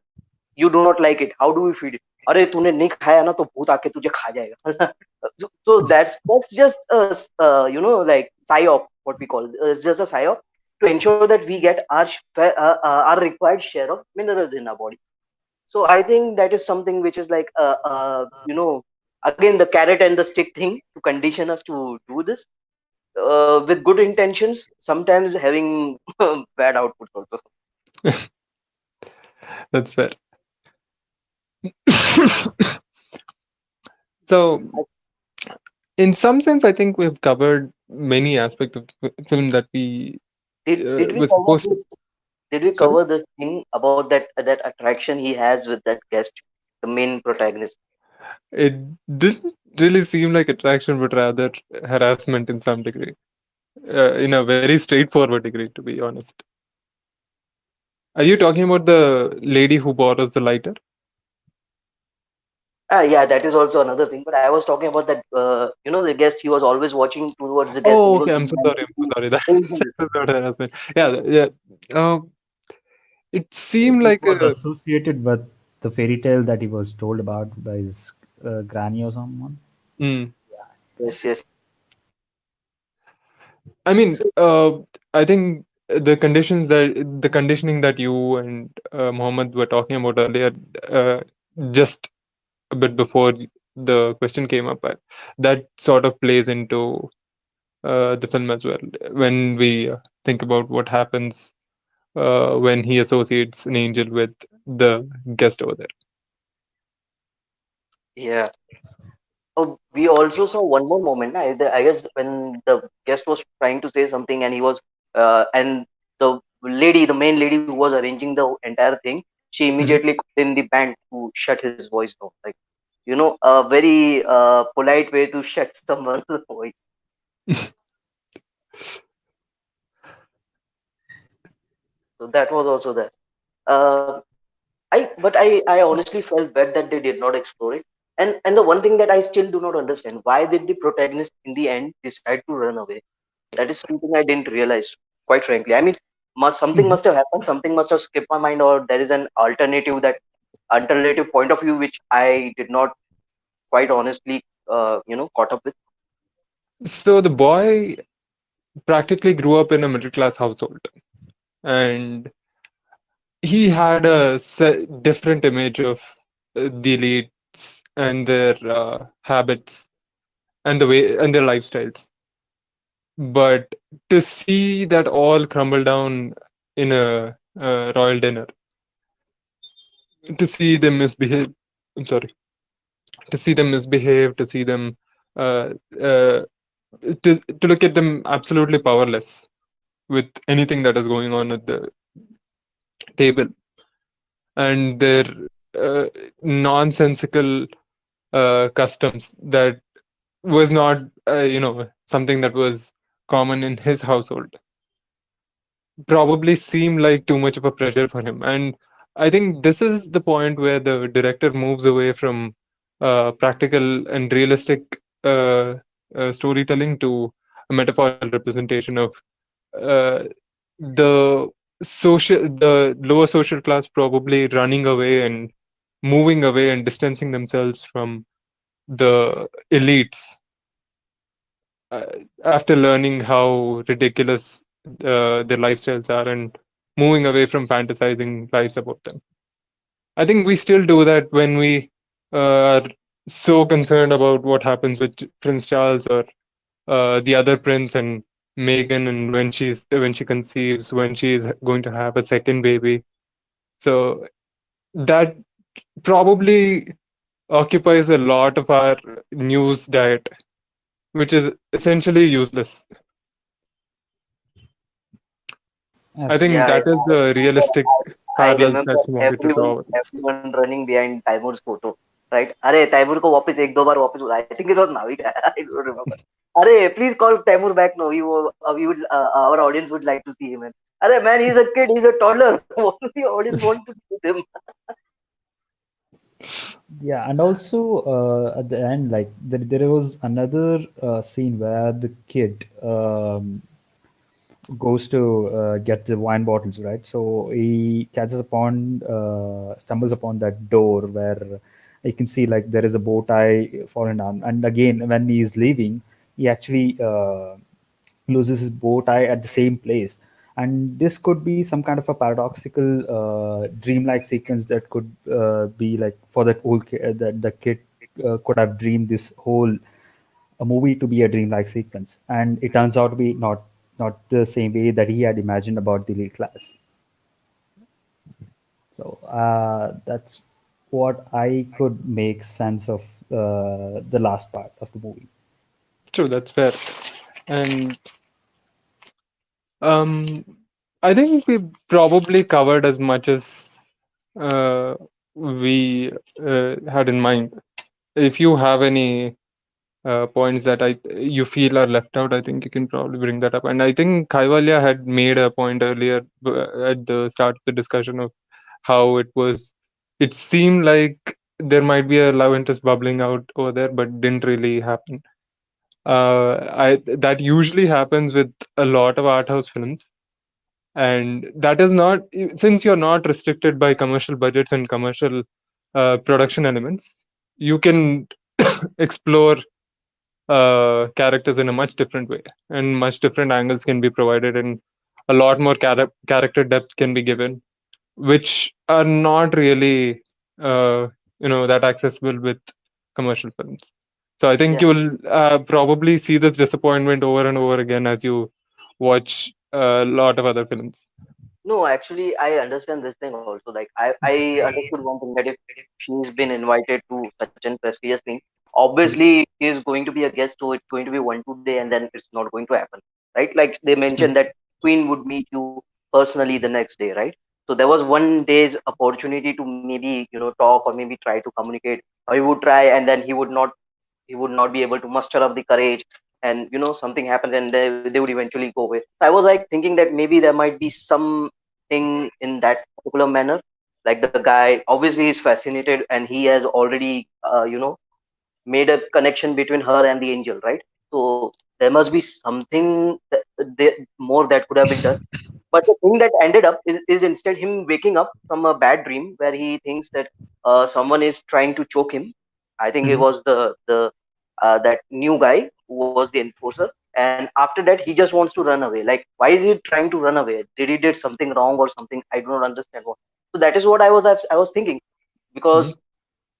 you do not like it, how do we feed it? अरे तूने नहीं खाया ना तो भूत आके तुझे खा जाएगा. So that's just a like psyop, what we call, it's just a psyop to ensure that we get our required share of minerals in our body. So I think that is something which is like again the carrot and the stick thing to condition us to do this with good intentions, sometimes having bad outputs also. That's fair. So, in some sense, I think we've covered many aspects of the film that we Did we were cover supposed to. this? Did we Sorry, cover this thing about that attraction he has with that guest, the main protagonist? it didn't really seem like attraction, but rather harassment in some degree, in a very straightforward degree, to be honest. Are you talking about the lady who borrows the lighter? Ah, yeah, that is also another thing. But I was talking about that. The guest. He was always watching towards the guest, and Oh, he was okay. I'm so sorry. I'm so sorry. That, angel. that was not harassment. Yeah, yeah. Uh, it seemed It like was a. associated with the fairy tale that he was told about by his granny or someone. Mm. Yes, yes. I mean, So I think the conditioning that you and Mohammed were talking about earlier, uh, just a bit before the question came up, that sort of plays into the film as well. When we think about what happens when he associates an angel with the guest over there. yeah. Oh, we also saw one more moment. I guess when the guest was trying to say something, and and the main lady who was arranging the entire thing, she Mhm. immediately called in the band to shut his voice down. Like, a very polite way to shut someone's voice. So that was also there. Uh, but I honestly felt bad that they did not explore it. And the one thing that I still do not understand, why did the protagonist in the end decide to run away? That is something I didn't realize, quite frankly. I mean, something Mhm. must have happened, something must have skipped my mind, or there is an alternative point of view which I did not quite honestly, caught up with. So the boy practically grew up in a middle class household, and he had a different image of the elites and their habits and the way and their lifestyles. But to see that all crumble down in a royal dinner, to see them misbehave, I'm sorry, to see them misbehave, to see them, uh, uh, to look at them absolutely powerless with anything that is going on at the table, and their uh, nonsensical customs that was not, something that was common in his household, probably seemed like too much of a pressure for him. And I think this is the point where the director moves away from practical and realistic storytelling to a metaphorical representation of uh, the the lower social class probably running away and moving away and distancing themselves from the elites uh, after learning how ridiculous their lifestyles are and moving away from fantasizing lives about them. I think we still do that when we are so concerned about what happens with Prince Charles or the other prince and Meghan, and when she conceives, when she is going to have a second baby. So that probably occupies a lot of our news diet, which is essentially useless. I think Yeah, Absolutely. that is the realistic I parallels that remember you wanted to everyone draw. everyone running behind Taimur's photo, right? अरे तैमूर को वापस एक दो बार वापस बुला. I think it was Navik. I don't remember. अरे please call Taimur back. No, our audience would like to see him. Man. अरे man, he's a kid. He's a toddler. What do the audience want to do with him? Yeah, and also at the end, like there was another scene where the kid goes to get the wine bottles, right? So he stumbles upon that door where you can see like there is a bow tie fallen down. And again, when he is leaving, he actually loses his bow tie at the same place. And this could be some kind of a paradoxical dreamlike sequence that could be like for that whole that the kid could have dreamed this whole a movie to be a dreamlike sequence, and it turns out to be not the same way that he had imagined about the elite class. So that's what I could make sense of the last part of the movie. True, that's fair. And um, I think we probably covered as much as we had in mind. If you have any points that you feel are left out, I think you can probably bring that up. And I think Kaivalya had made a point earlier at the start of the discussion of how it seemed like there might be a love interest bubbling out over there, but didn't really happen. That usually happens with a lot of art house films, and that is not, since you're not restricted by commercial budgets and commercial production elements, you can explore characters in a much different way, and much different angles can be provided, and a lot more character depth can be given, which are not really that accessible with commercial films. So I think Yeah. you'll probably see this disappointment over and over again as you watch a lot of other films. No, actually, I understand this thing also. Like, I understood one thing, that if she's been invited to such an prestigious thing, obviously she is going to be a guest, so it's going to be 1 2 day, and then it's not going to happen, right? Like they mentioned that Queen would meet you personally the next day, right? So there was 1 day's opportunity to maybe talk, or maybe try to communicate, or he would try, and then he would not be able to muster up the courage, and something happens, and they would eventually go away. I was like thinking that maybe there might be something in that particular manner. Like the guy obviously is fascinated, and he has already made a connection between her and the angel, right? So there must be something more that could have been done. But the thing that ended up is instead him waking up from a bad dream where he thinks that someone is trying to choke him. I think it Mhm. was the that new guy who was the enforcer. And after that, he just wants to run away. Like, why is he trying to run away? Did he did something wrong or something? I do not understand what. So that is what I was thinking, Mhm. because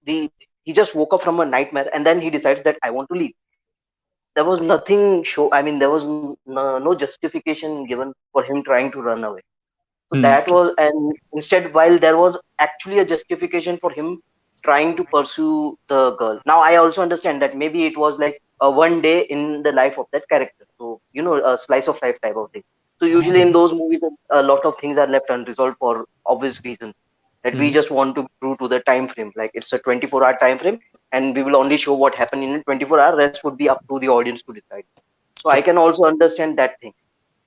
the he just woke up from a nightmare, and then he decides that I want to leave. There was nothing show. I mean, there was no justification given for him trying to run away. So that True. was, and instead, while there was actually a justification for him trying to pursue the girl. Now, I also understand that maybe it was like a 1 day in the life of that character. So, a slice of life type of thing. So, usually in those movies, a lot of things are left unresolved for obvious reasons. That we Mhm. just want to be true to the time frame. Like it's a 24-hour time frame, and we will only show what happened in a 24 hour. Rest would be up to the audience to decide. So I True. can also understand that thing,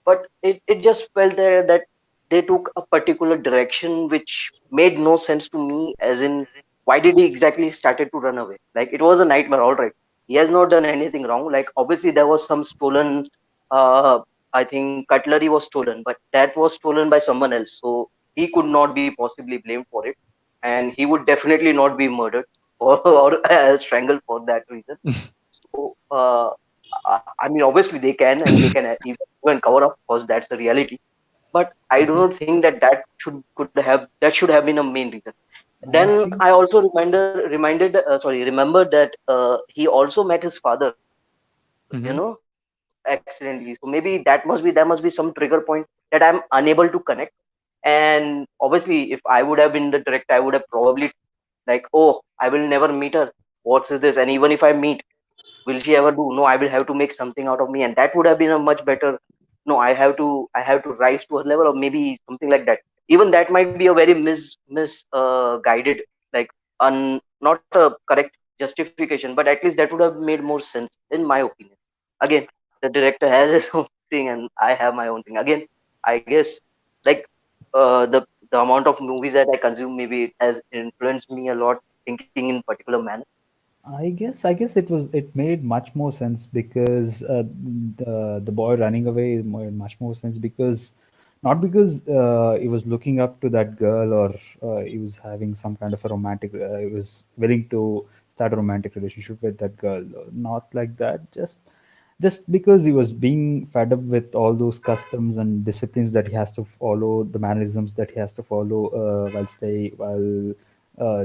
but it just felt there that they took a particular direction which made no sense to me, as in, why did he exactly started to run away? Like it was a nightmare, all right. He has not done anything wrong. Like obviously there was some stolen, uh I think cutlery was stolen, but that was stolen by someone else, so he could not be possibly blamed for it, and he would definitely not be murdered or strangled for that reason. So I mean, obviously they can, and they can even cover up, because that's the reality. But I do Mhm. not think that should have been a main reason. I Then think I also remembered that he also met his father, Mhm. accidentally. So maybe there must be some trigger point that I'm unable to connect. And obviously, if I would have been the director, I would have probably like, oh, I will never meet her. What's this? And even if I meet, will she ever do? No, I will have to make something out of me, and that would have been a much better. No, I have to rise to her level, or maybe something like that. Even that might be a very guided, like not a correct justification, but at least that would have made more sense in my opinion. Again, the director has his own thing, and I have my own thing. Again, I guess, like, the amount of movies that I consume, maybe it has influenced me a lot, thinking in particular manner. I guess it made much more sense because the boy running away made much more sense because not because he was looking up to that girl or he was having some kind of a romantic he was willing to start a romantic relationship with that girl, not like that, just because he was being fed up with all those customs and disciplines that he has to follow, the mannerisms that he has to follow while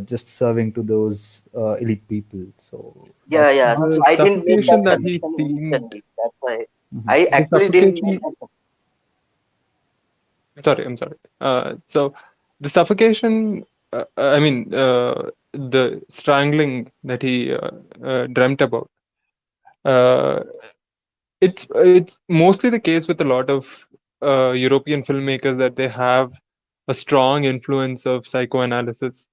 just serving to those elite people. So Yeah, that's yeah. So The I didn't make that suffocation that he connection seemed, initially. That's why mhm. I the actually didn't make suffocation. that. Sorry, I'm sorry. So the suffocation. I mean, the strangling that he dreamt about. Uh, it's mostly the case with a lot of European filmmakers that they have a strong influence of psychoanalysis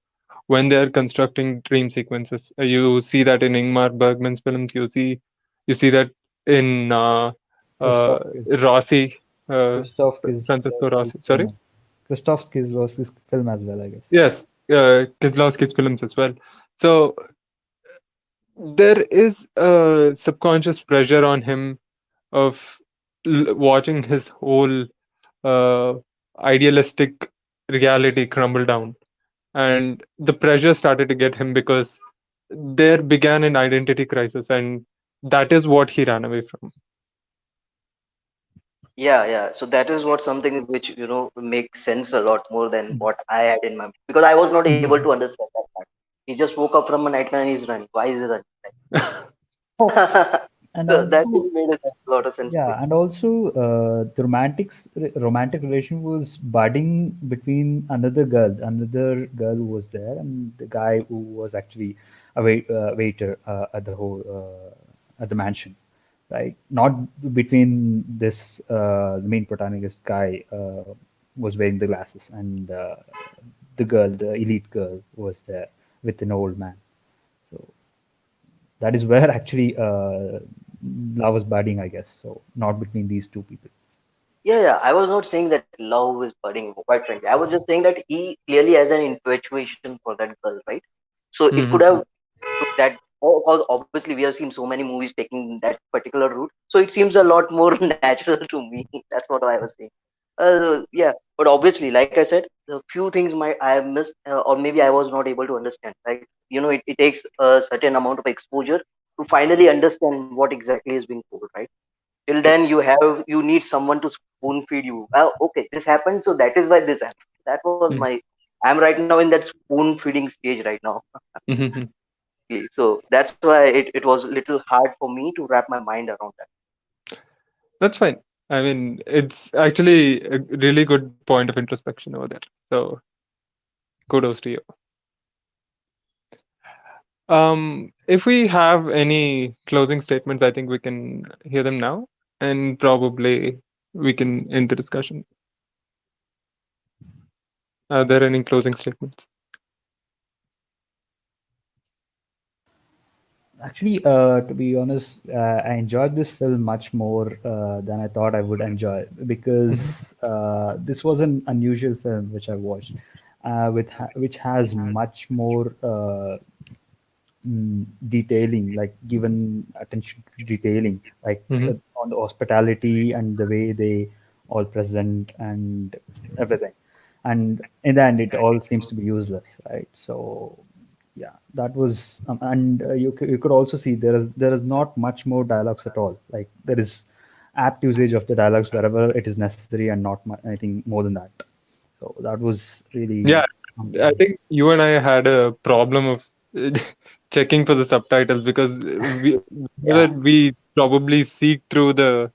when they are constructing dream sequences. You see that in Ingmar Bergman's films. You see that in uh, Christoph Kiss. Rossi, uh, Christoph Kiss Francisco was his Rossi. Sorry. film. Christoph Kiss was his film as well, I guess. Yes, Kieslowski's films as well. So there is a subconscious pressure on him of watching his whole uh, idealistic reality crumble down. And the pressure started to get him because there began an identity crisis, and that is what he ran away from. Yeah, yeah. So that is what something which makes sense a lot more than what I had in my mind, because I was not able to understand that part. He just woke up from a nightmare and he's running. Why is he running? Oh, and So that also, really made a lot of sense to me. yeah, and also, the romantic relation was budding between another girl who was there, and the guy who was actually a waiter at the mansion, right? Not between this the main protagonist guy was wearing the glasses, and the elite girl was there with an old man. So that is where actually love was budding, I guess. So not between these two people. Yeah, yeah. I was not saying that love is budding, quite frankly. I was just saying that he clearly has an infatuation for that girl, right? So it could Mhm. have took that. Because obviously we have seen so many movies taking that particular route, so it seems a lot more natural to me. That's what I was saying. Yeah, but obviously, like I said, the few things I have missed, or maybe I was not able to understand. Like, it takes a certain amount of exposure to finally understand what exactly is being told, right? Till then, you need someone to spoon feed you. Okay, this happened, so that is why this happened. That was Mhm. my. I'm right now in that spoon feeding stage right now. Mhm. So that's why it was a little hard for me to wrap my mind around that. That's fine. I mean, it's actually a really good point of introspection over there. So kudos to you. If we have any closing statements, I think we can hear them now, and probably we can end the discussion. Are there any closing statements? Actually, to be honest, I enjoyed this film much more than I thought I would enjoy, Mhm. because this was an unusual film which I watched, which has much more detailing, like given attention to detailing, like Mhm. on the hospitality and the way they all present and everything. And in the end, it all seems to be useless, right? So, yeah, that was, and you could also see there is not much more dialogues at all. Like there is apt usage of the dialogues wherever it is necessary, and not anything more than that. So that was really Yeah, I think you and I had a problem of checking for the subtitles because yeah. we probably seek through the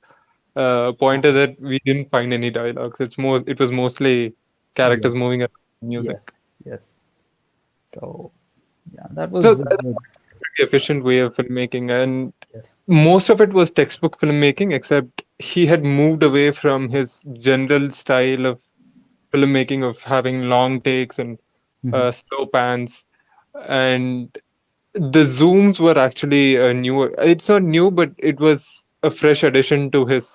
pointer that we didn't find any dialogues. It was mostly Yeah. characters moving around, music. Yes. Yes. So yeah, that So was that's a pretty efficient way of filmmaking, and yes. most of it was textbook filmmaking, except he had moved away from his general style of filmmaking of having long takes and Mhm. slow pans, and the zooms were actually a newer. It's not new, but it was a fresh addition to his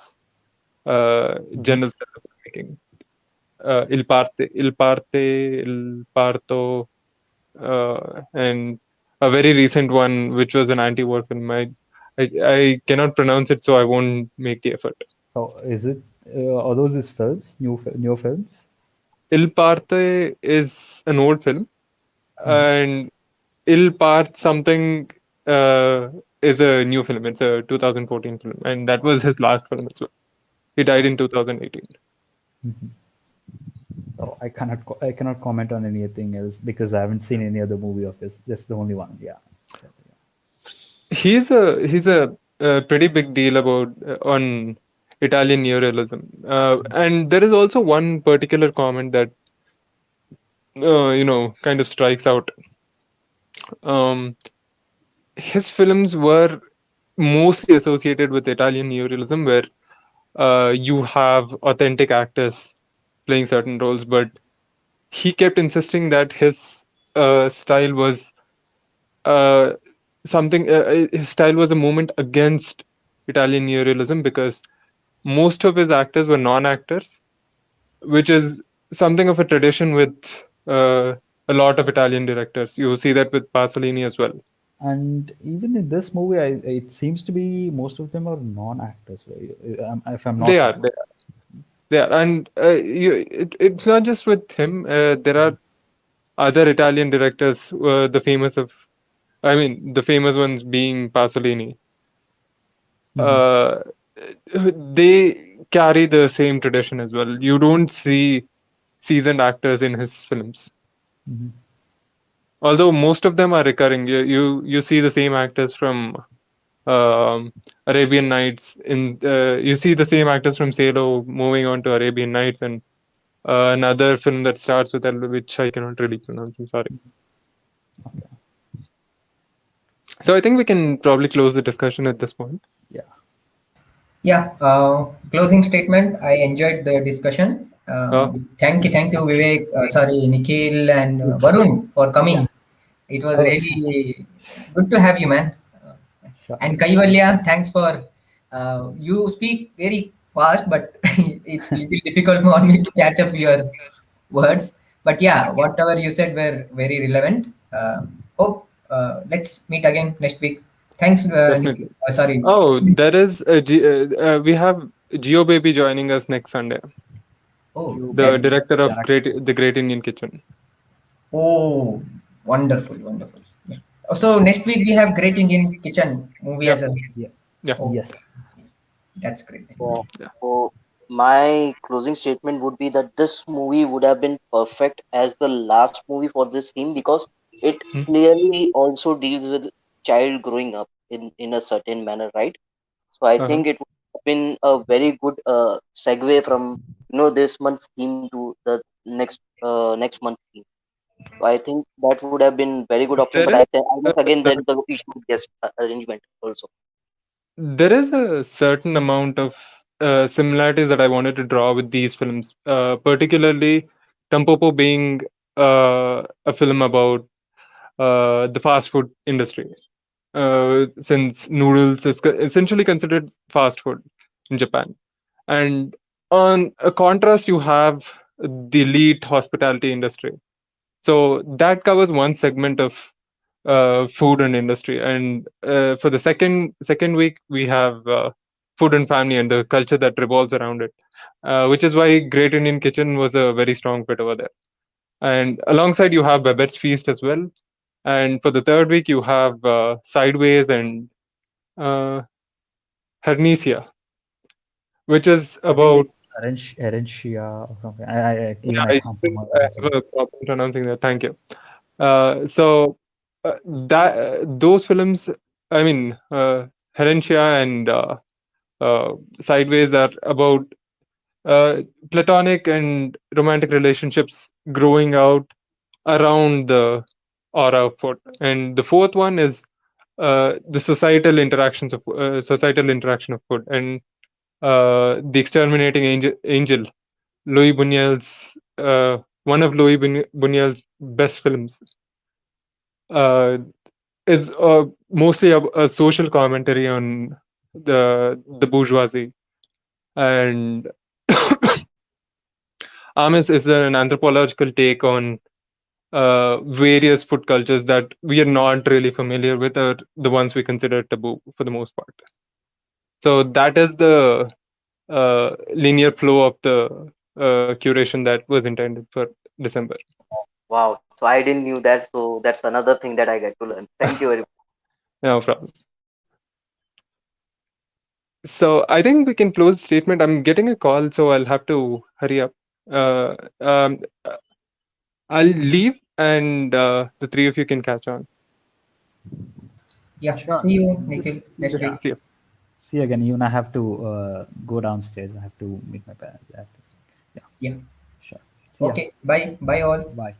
Mhm. general style of filmmaking. Il parto, and a very recent one, which was an anti-war film. I cannot pronounce it, so I won't make the effort. So is it are those his films, new films? Il parte is an old film, Mhm. and Il Part something uh, is a new film. It's a 2014 film, and that was his last film as well. He died in 2018. Mhm. So I cannot comment on anything else because I haven't seen any other movie of his. That's the only one. Yeah. He's a pretty big deal about on Italian neorealism, and there is also one particular comment that kind of strikes out. Um, his films were mostly associated with Italian neorealism, where you have authentic actors playing certain roles, but he kept insisting that his style was uh, his style was a movement against Italian neorealism because most of his actors were non-actors, which is something of a tradition with a lot of Italian directors. You see that with Pasolini as well. And even in this movie, it seems to be most of them are non-actors, right? If I'm They not are, wrong. they are, and it's not just with him. There are other Italian directors, the famous ones being Pasolini. Hmm. Uh, they carry the same tradition as well. You don't see seasoned actors in his films, Hmm. although most of them are recurring. You see the same actors from Arabian Nights. You see the same actors from Salo moving on to Arabian Nights and another film that starts with L, which I cannot really pronounce. I'm sorry. Okay. So I think we can probably close the discussion at this point. Yeah. Yeah, closing statement. I enjoyed the discussion. Uh, Thank you, Vivek. Sorry, Nikhil and Varun for Yeah. coming. It was Oh, really good to have you, man. sure. And Kaivalya, thanks for. You speak very fast, but it's a little difficult for me to catch up your words. But yeah, whatever you said were very relevant. Hope let's meet again next week. Thanks, Nikhil. Definitely. Sorry. Oh, we have Geo Baby joining us next Sunday, Oh, You the that. baby director of director. the Great Indian Kitchen. Oh, wonderful, wonderful. Yeah. So next week we have Great Indian Kitchen movie Yeah, as a. Yeah. yeah, Oh, Yes. that's great. Yeah. yeah. So my closing statement would be that this movie would have been perfect as the last movie for this theme because it Hmm. clearly also deals with child growing up in a certain manner, right? So I Uh-huh. think it would have been a very good segue from this month's theme to the next month theme. So I think that would have been very good option. But There is I guess again there is the issue with guest arrangement also. there is a certain amount of similarities that I wanted to draw with these films, particularly Tampopo being a film about the fast food industry, since noodles is essentially considered fast food in Japan. And on a contrast, you have the elite hospitality industry. So that covers one segment of food and industry. And for the second week, we have food and family and the culture that revolves around it, which is why Great Indian Kitchen was a very strong fit over there. And alongside, you have Babette's Feast as well. And for the third week, you have Sideways and uh, Hernesia, which is I think about. it's Herencia or something. Yeah, Even I I can't think remember I as well. have a problem pronouncing that. Thank you. So that those films, I mean, Herencia and Sideways are about platonic and romantic relationships growing out around the aura of food. And the fourth one is the societal interaction of food and the exterminating angel, Louis Buñuel's one of Buñuel's best films, uh, is mostly a social commentary on the bourgeoisie. And Amis is an anthropological take on various food cultures that we are not really familiar with, or the ones we consider taboo for the most part. So that is the linear flow of the curation that was intended for December. Wow. So I didn't knew that. So that's another thing that I get to learn. Thank you very much. No problem. So I think we can close the statement. I'm getting a call, so I'll have to hurry up. Uh, um, uh, I'll leave, and the three of you can catch on. Yeah. Sure. See you, Good. Nikhil, Good next to week. See you. see you again. Even I have to go downstairs. I have to meet my parents. I have to, yeah. Yeah. Sure. See ya. Okay. Bye. Bye all. Bye.